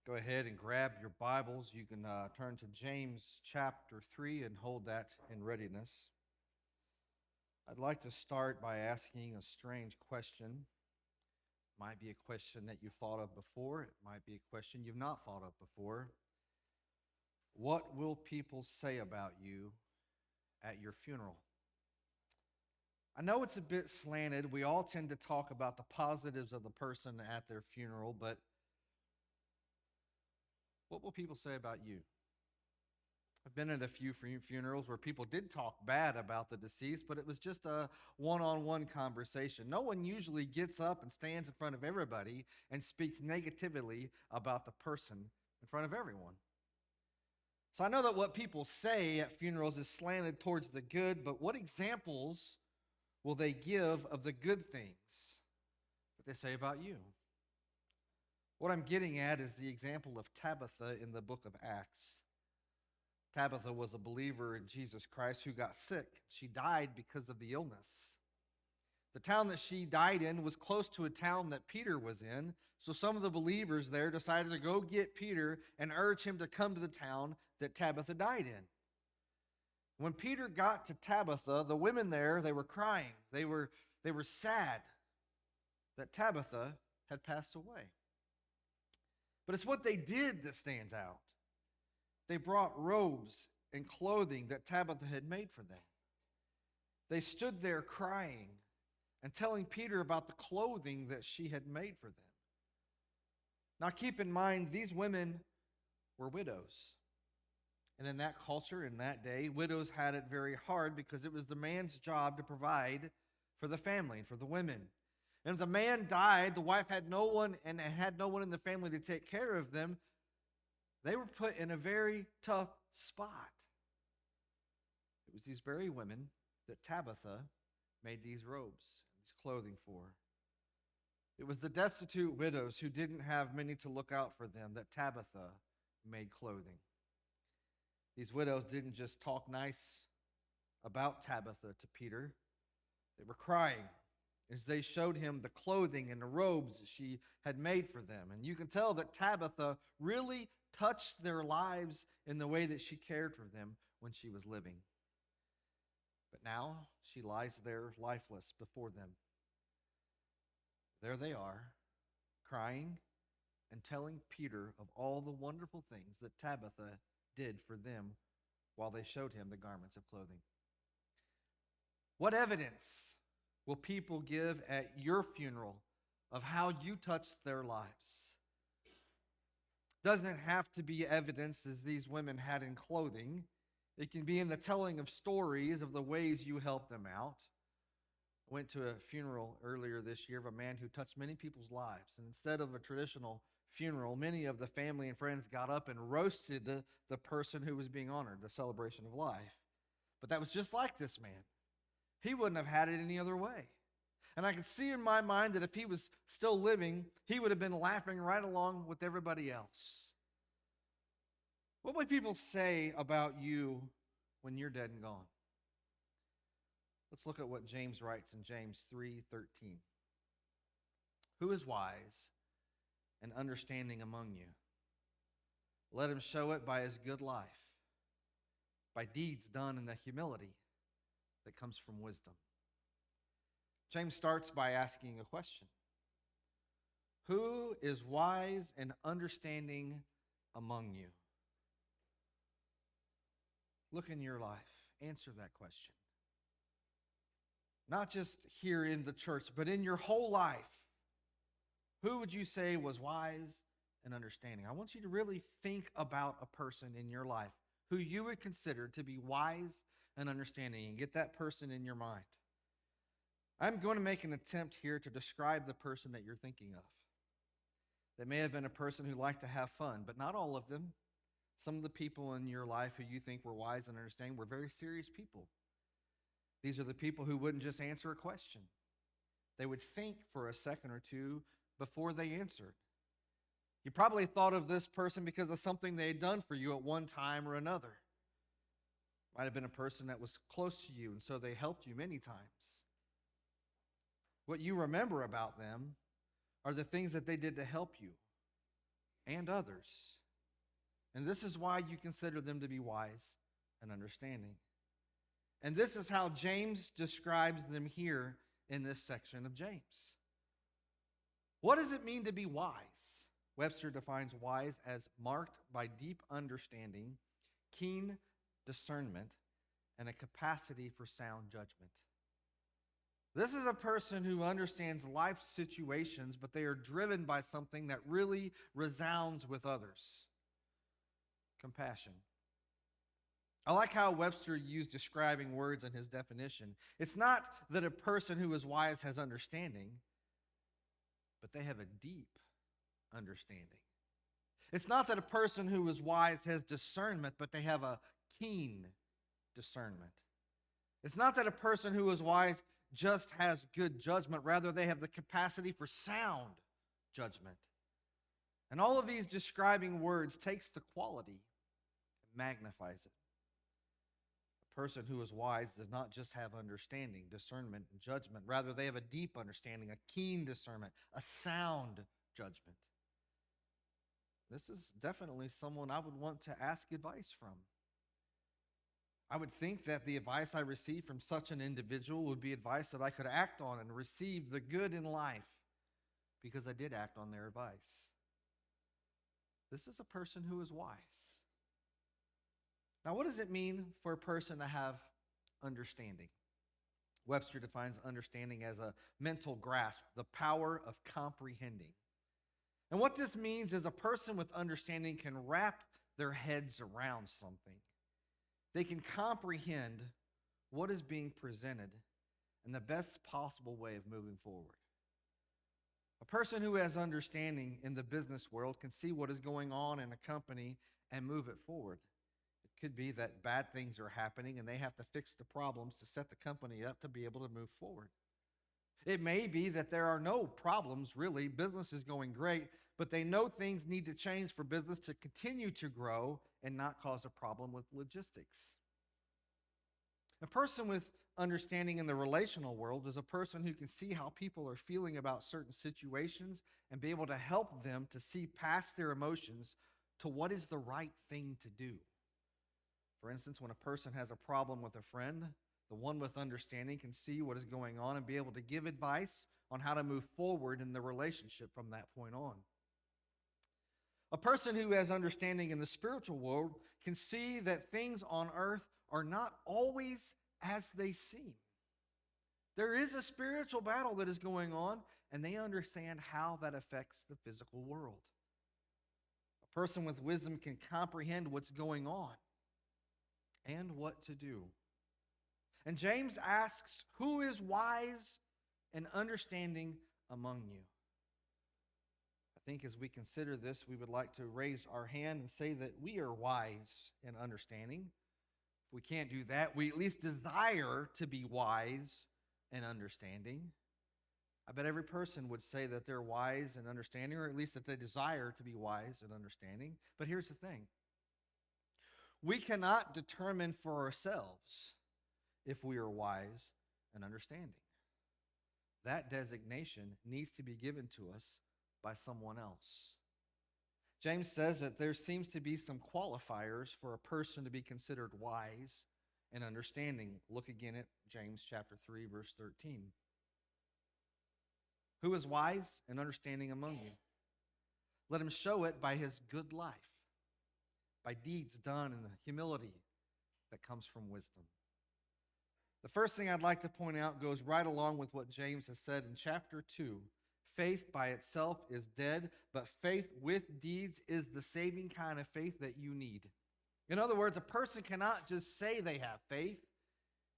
Go ahead and grab your Bibles. You can turn to James chapter 3 and hold that in readiness. I'd like to start by asking a strange question. Might be a question that you've thought of before, it might be a question you've not thought of before. What will people say about you at your funeral? I know it's a bit slanted. We all tend to talk about the positives of the person at their funeral, but what will people say about you? I've been at a few funerals where people did talk bad about the deceased, but it was just a one on one conversation. No one usually gets up and stands in front of everybody and speaks negatively about the person in front of everyone. So I know that what people say at funerals is slanted towards the good, but what examples will they give of the good things that they say about you? What I'm getting at is the example of Tabitha in the book of Acts. Tabitha was a believer in Jesus Christ who got sick. She died because of the illness. The town that she died in was close to a town that Peter was in, so some of the believers there decided to go get Peter and urge him to come to the town that Tabitha died in. When Peter got to Tabitha, the women there, they were crying. They were sad that Tabitha had passed away. But it's what they did that stands out. They brought robes and clothing that Tabitha had made for them. They stood there crying and telling Peter about the clothing that she had made for them. Now keep in mind, these women were widows. And in that culture, in that day, widows had it very hard because it was the man's job to provide for the family and for the women. And if the man died, the wife had no one and had no one in the family to take care of them. They were put in a very tough spot. It was these very women that Tabitha made these robes, these clothing for. It was the destitute widows who didn't have many to look out for them that Tabitha made clothing. These widows didn't just talk nice about Tabitha to Peter. They were crying as they showed him the clothing and the robes that she had made for them. And you can tell that Tabitha really touched their lives in the way that she cared for them when she was living. But now she lies there lifeless before them. There they are, crying and telling Peter of all the wonderful things that Tabitha did for them while they showed him the garments of clothing. What evidence will people give at your funeral of how you touched their lives? Doesn't have to be evidence as these women had in clothing. It can be in the telling of stories of the ways you helped them out. I went to a funeral earlier this year of a man who touched many people's lives. And instead of a traditional funeral, many of the family and friends got up and roasted the person who was being honored, the celebration of life. But that was just like this man. He wouldn't have had it any other way. And I could see in my mind that if he was still living, he would have been laughing right along with everybody else. What would people say about you when you're dead and gone? Let's look at what James writes in James 3:13. Who is wise and understanding among you? Let him show it by his good life, by deeds done in the humility that comes from wisdom. James starts by asking a question. Who is wise and understanding among you? Look in your life. Answer that question. Not just here in the church, but in your whole life. Who would you say was wise and understanding? I want you to really think about a person in your life who you would consider to be wise and understanding, and get that person in your mind. I'm going to make an attempt here to describe the person that you're thinking of. They may have been a person who liked to have fun, but not all of them. Some of the people in your life who you think were wise and understanding were very serious people. These are the people who wouldn't just answer a question. They would think for a second or two before they answered. You probably thought of this person because of something they had done for you at one time or another. Might have been a person that was close to you, and so they helped you many times. What you remember about them are the things that they did to help you and others. And this is why you consider them to be wise and understanding. And this is how James describes them here in this section of James. What does it mean to be wise? Webster defines wise as marked by deep understanding, keen discernment, and a capacity for sound judgment. This is a person who understands life situations, but they are driven by something that really resounds with others. Compassion. I like how Webster used describing words in his definition. It's not that a person who is wise has understanding, but they have a deep understanding. It's not that a person who is wise has discernment, but they have a keen discernment. It's not that a person who is wise just has good judgment. Rather, they have the capacity for sound judgment. And all of these describing words takes the quality and magnifies it. A person who is wise does not just have understanding, discernment, and judgment. Rather, they have a deep understanding, a keen discernment, a sound judgment. This is definitely someone I would want to ask advice from. I would think that the advice I received from such an individual would be advice that I could act on and receive the good in life because I did act on their advice. This is a person who is wise. Now, what does it mean for a person to have understanding? Webster defines understanding as a mental grasp, the power of comprehending. And what this means is a person with understanding can wrap their heads around something. They can comprehend what is being presented and the best possible way of moving forward. A person who has understanding in the business world can see what is going on in a company and move it forward. It could be that bad things are happening and they have to fix the problems to set the company up to be able to move forward. It may be that there are no problems, really. Business is going great, but they know things need to change for business to continue to grow and not cause a problem with logistics. A person with understanding in the relational world is a person who can see how people are feeling about certain situations and be able to help them to see past their emotions to what is the right thing to do. For instance, when a person has a problem with a friend, the one with understanding can see what is going on and be able to give advice on how to move forward in the relationship from that point on. A person who has understanding in the spiritual world can see that things on earth are not always as they seem. There is a spiritual battle that is going on, and they understand how that affects the physical world. A person with wisdom can comprehend what's going on and what to do. And James asks, who is wise and understanding among you? I think as we consider this, we would like to raise our hand and say that we are wise and understanding. If we can't do that, we at least desire to be wise and understanding. I bet every person would say that they're wise and understanding, or at least that they desire to be wise and understanding. But here's the thing. We cannot determine for ourselves if we are wise and understanding. That designation needs to be given to us by someone else. James says that there seems to be some qualifiers for a person to be considered wise and understanding. Look again at James chapter 3, verse 13. Who is wise and understanding among you? Let him show it by his good life, by deeds done in the humility that comes from wisdom. The first thing I'd like to point out goes right along with what James has said in chapter 2. Faith by itself is dead, but faith with deeds is the saving kind of faith that you need. In other words, a person cannot just say they have faith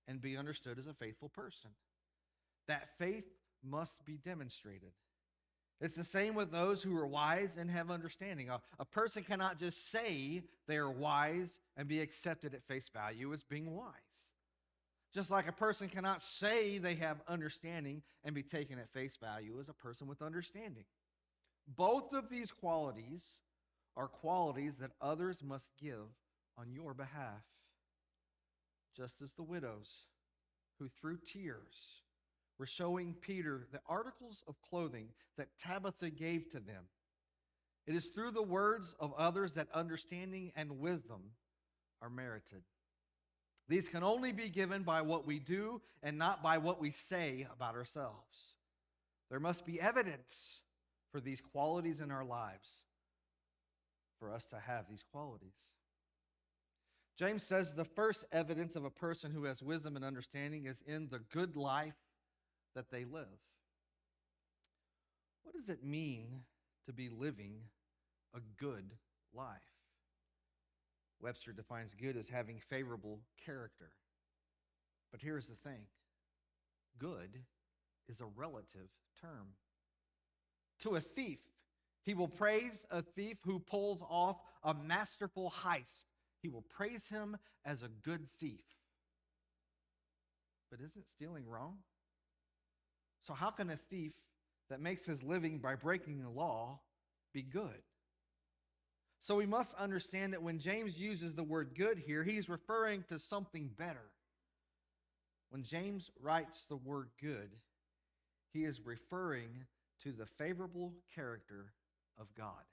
and be understood as a faithful person. That faith must be demonstrated. It's the same with those who are wise and have understanding. A person cannot just say they are wise and be accepted at face value as being wise. Just like a person cannot say they have understanding and be taken at face value as a person with understanding. Both of these qualities are qualities that others must give on your behalf. Just as the widows who through tears were showing Peter the articles of clothing that Tabitha gave to them. It is through the words of others that understanding and wisdom are merited. These can only be given by what we do and not by what we say about ourselves. There must be evidence for these qualities in our lives for us to have these qualities. James says the first evidence of a person who has wisdom and understanding is in the good life that they live. What does it mean to be living a good life? Webster defines good as having favorable character. But here's the thing. Good is a relative term. To a thief, he will praise a thief who pulls off a masterful heist. He will praise him as a good thief. But isn't stealing wrong? So how can a thief that makes his living by breaking the law be good? So we must understand that when James uses the word good here, he's referring to something better. When James writes the word good, he is referring to the favorable character of God.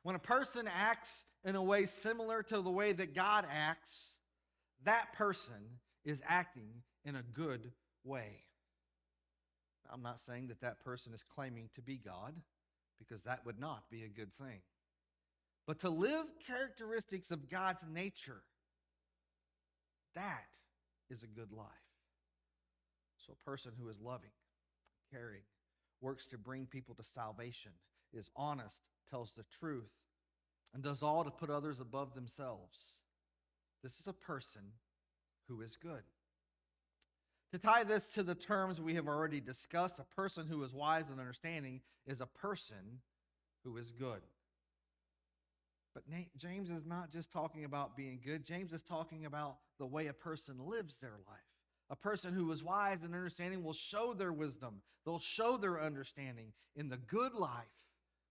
When a person acts in a way similar to the way that God acts, that person is acting in a good way. I'm not saying that that person is claiming to be God, because that would not be a good thing. But to live characteristics of God's nature, that is a good life. So a person who is loving, caring, works to bring people to salvation, is honest, tells the truth, and does all to put others above themselves. This is a person who is good. To tie this to the terms we have already discussed, a person who is wise and understanding is a person who is good. But James is not just talking about being good. James is talking about the way a person lives their life. A person who is wise and understanding will show their wisdom. They'll show their understanding in the good life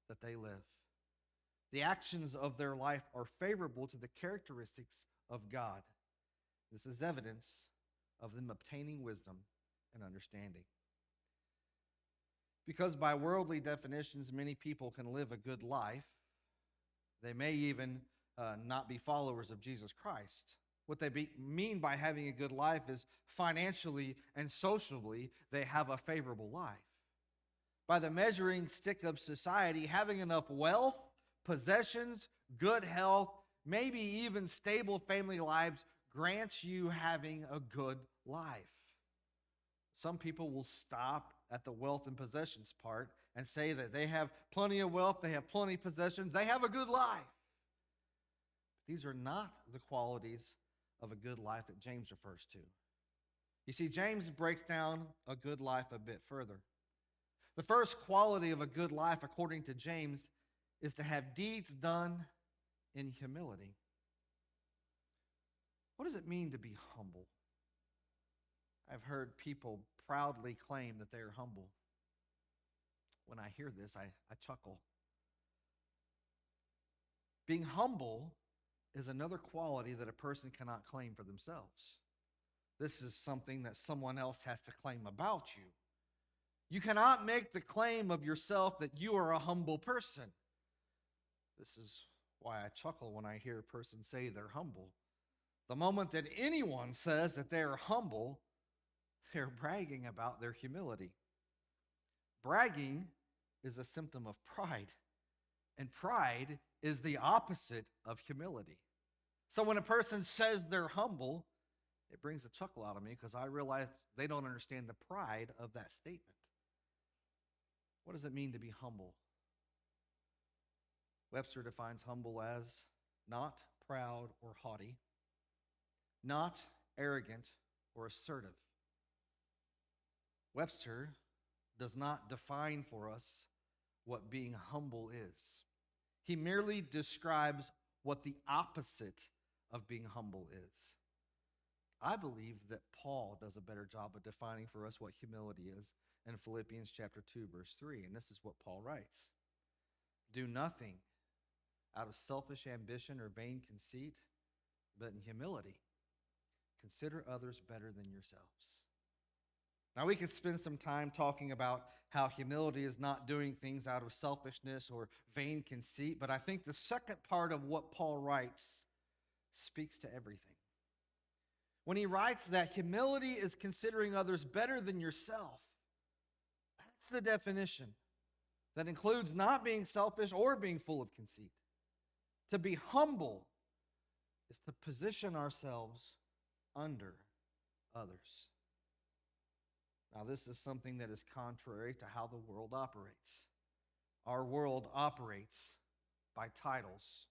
that they live. The actions of their life are favorable to the characteristics of God. This is evidence of them obtaining wisdom and understanding. Because by worldly definitions, many people can live a good life. They may even not be followers of Jesus Christ. What they mean by having a good life is financially and socially, they have a favorable life. By the measuring stick of society, having enough wealth, possessions, good health, maybe even stable family lives grants you having a good life. Some people will stop at the wealth and possessions part and say that they have plenty of wealth, they have plenty of possessions, they have a good life. These are not the qualities of a good life that James refers to. You see, James breaks down a good life a bit further. The first quality of a good life, according to James, is to have deeds done in humility. What does it mean to be humble? I've heard people proudly claim that they are humble. When I hear this, I chuckle. Being humble is another quality that a person cannot claim for themselves. This is something that someone else has to claim about you. You cannot make the claim of yourself that you are a humble person. This is why I chuckle when I hear a person say they're humble. The moment that anyone says that they're humble, they're bragging about their humility. Bragging is a symptom of pride, and pride is the opposite of humility. So when a person says they're humble, it brings a chuckle out of me because I realize they don't understand the pride of that statement. What does it mean to be humble? Webster defines humble as not proud or haughty, not arrogant or assertive. Webster does not define for us what being humble is. He merely describes what the opposite of being humble is. I believe that Paul does a better job of defining for us what humility is in Philippians chapter 2, verse 3. And this is what Paul writes. Do nothing out of selfish ambition or vain conceit, but in humility, consider others better than yourselves. Now, we could spend some time talking about how humility is not doing things out of selfishness or vain conceit, but I think the second part of what Paul writes speaks to everything. When he writes that humility is considering others better than yourself, that's the definition. That includes not being selfish or being full of conceit. To be humble is to position ourselves under others. Now, this is something that is contrary to how the world operates. Our world operates by titles.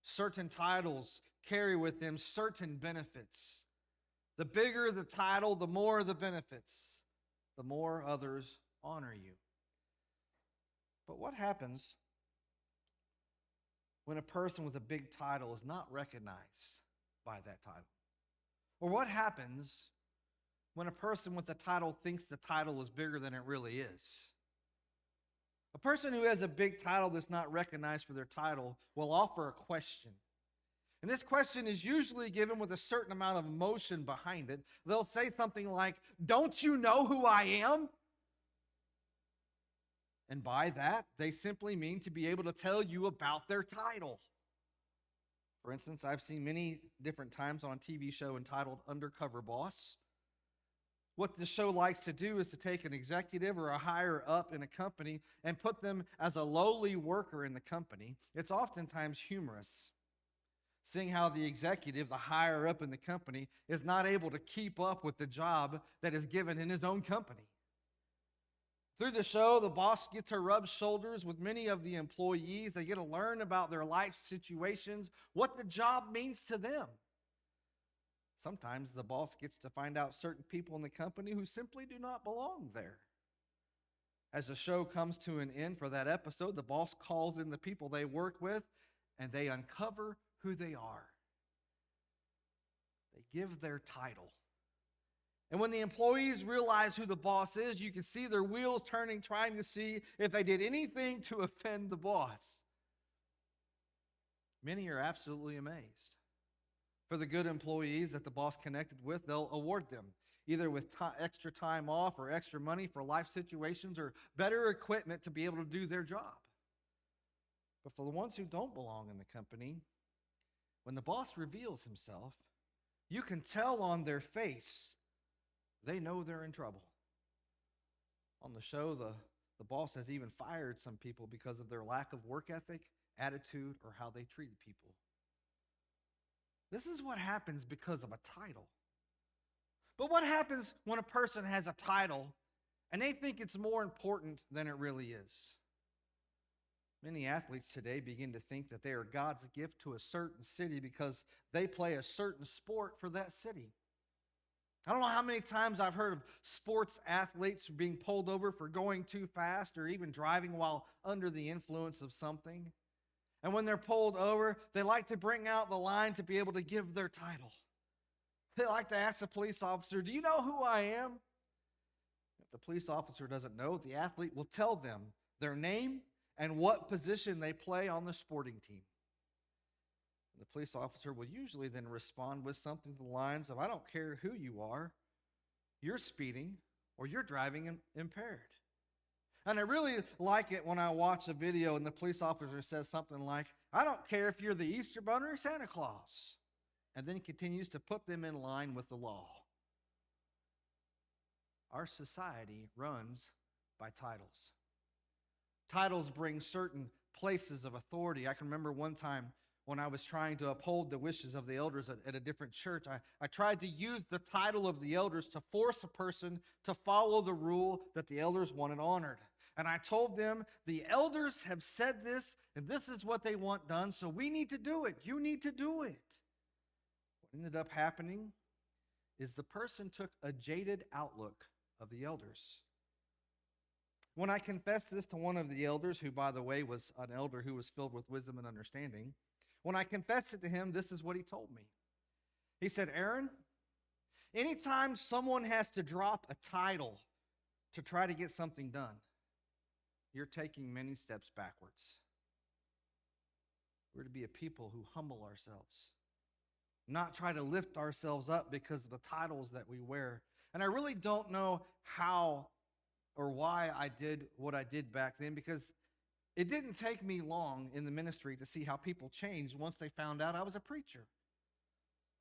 Certain titles carry with them certain benefits. The bigger the title, the more the benefits, the more others honor you. But what happens when a person with a big title is not recognized by that title? Or what happens when a person with a title thinks the title is bigger than it really is? A person who has a big title that's not recognized for their title will offer a question. And this question is usually given with a certain amount of emotion behind it. They'll say something like, "Don't you know who I am?" And by that, they simply mean to be able to tell you about their title. For instance, I've seen many different times on a TV show entitled Undercover Boss. What the show likes to do is to take an executive or a higher up in a company and put them as a lowly worker in the company. It's oftentimes humorous, seeing how the executive, the higher up in the company, is not able to keep up with the job that is given in his own company. Through the show, the boss gets to rub shoulders with many of the employees. They get to learn about their life situations, what the job means to them. Sometimes the boss gets to find out certain people in the company who simply do not belong there. As the show comes to an end for that episode, the boss calls in the people they work with, and they uncover who they are. They give their title. And when the employees realize who the boss is, you can see their wheels turning, trying to see if they did anything to offend the boss. Many are absolutely amazed. For the good employees that the boss connected with, they'll award them either with extra time off or extra money for life situations or better equipment to be able to do their job. But for the ones who don't belong in the company, when the boss reveals himself, you can tell on their face they know they're in trouble. On the show, the boss has even fired some people because of their lack of work ethic, attitude, or how they treated people. This is what happens because of a title. But what happens when a person has a title and they think it's more important than it really is? Many athletes today begin to think that they are God's gift to a certain city because they play a certain sport for that city. I don't know how many times I've heard of sports athletes being pulled over for going too fast or even driving while under the influence of something. And when they're pulled over, they like to bring out the line to be able to give their title. They like to ask the police officer, "Do you know who I am?" If the police officer doesn't know, the athlete will tell them their name and what position they play on the sporting team. And the police officer will usually then respond with something to the lines of, "I don't care who you are, you're speeding or you're driving impaired." And I really like it when I watch a video and the police officer says something like, "I don't care if you're the Easter Bunny or Santa Claus," and then continues to put them in line with the law. Our society runs by titles. Titles bring certain places of authority. I can remember one time when I was trying to uphold the wishes of the elders at a different church, I tried to use the title of the elders to force a person to follow the rule that the elders wanted honored. And I told them, "The elders have said this, and this is what they want done, so we need to do it. You need to do it." What ended up happening is the person took a jaded outlook of the elders. When I confessed this to one of the elders, who, by the way, was an elder who was filled with wisdom and understanding, when I confessed it to him, this is what he told me. He said, "Aaron, anytime someone has to drop a title to try to get something done, you're taking many steps backwards. We're to be a people who humble ourselves, not try to lift ourselves up because of the titles that we wear, And I really don't know how or why I did what I did back then, because it didn't take me long in the ministry to see how people changed once they found out I was a preacher.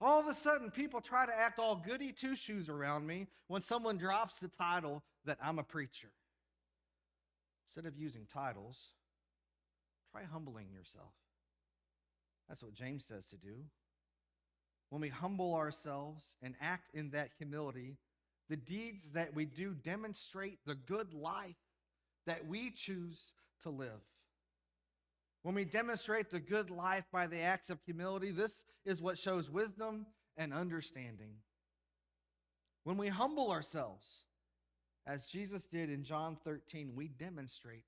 All of a sudden, people try to act all goody two shoes around me when someone drops the title that I'm a preacher. Instead of using titles, try humbling yourself. That's what James says to do. When we humble ourselves and act in that humility, the deeds that we do demonstrate the good life that we choose to live. When we demonstrate the good life by the acts of humility, this is what shows wisdom and understanding. When we humble ourselves, as Jesus did in John 13, we demonstrate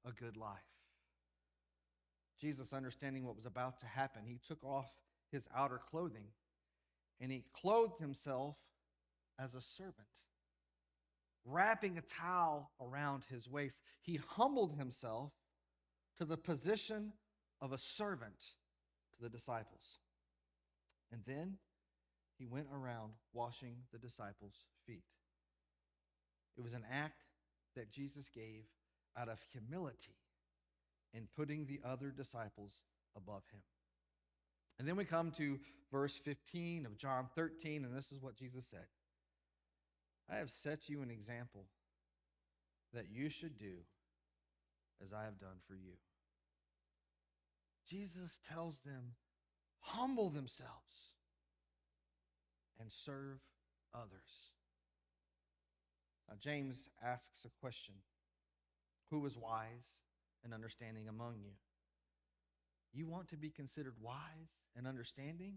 a good life. Jesus, understanding what was about to happen, he took off his outer clothing and he clothed himself as a servant. Wrapping a towel around his waist, he humbled himself to the position of a servant to the disciples. And then he went around washing the disciples' feet. It was an act that Jesus gave out of humility in putting the other disciples above him. And then we come to verse 15 of John 13, and this is what Jesus said. I have set you an example that you should do as I have done for you. Jesus tells them, humble themselves and serve others. Now, James asks a question. Who is wise and understanding among you? You want to be considered wise and understanding?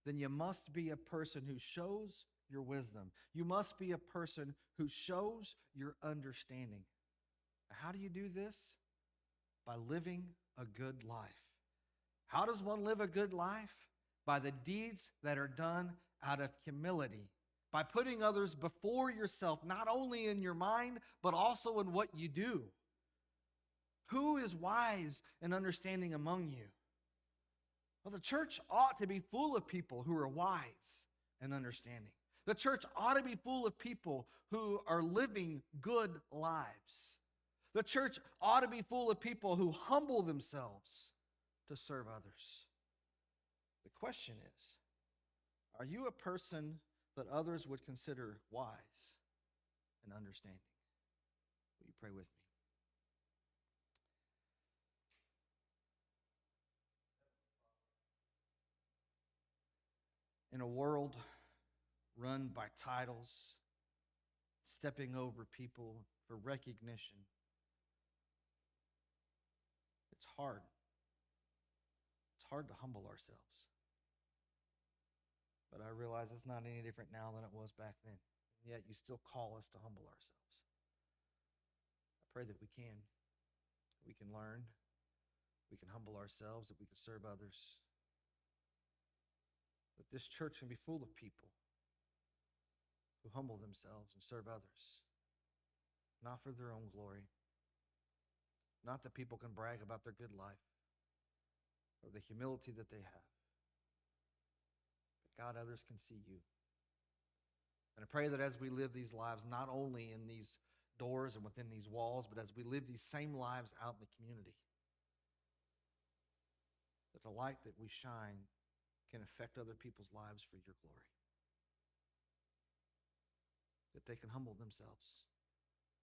Then you must be a person who shows your wisdom. You must be a person who shows your understanding. How do you do this? By living a good life. How does one live a good life? By the deeds that are done out of humility. By putting others before yourself, not only in your mind, but also in what you do. Who is wise and understanding among you? Well, the church ought to be full of people who are wise and understanding. The church ought to be full of people who are living good lives. The church ought to be full of people who humble themselves to serve others. The question is, are you a person that others would consider wise and understanding? Will you pray with me? In a world run by titles, stepping over people for recognition, it's hard. It's hard to humble ourselves. But I realize it's not any different now than it was back then. And yet you still call us to humble ourselves. I pray that we can. We can learn. We can humble ourselves, that we can serve others. That this church can be full of people who humble themselves and serve others, not for their own glory, not that people can brag about their good life or the humility that they have, but God, others can see you. And I pray that as we live these lives, not only in these doors and within these walls, but as we live these same lives out in the community, that the light that we shine can affect other people's lives for your glory. That they can humble themselves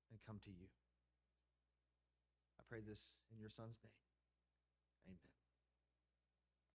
and come to you. I pray this in your Son's name.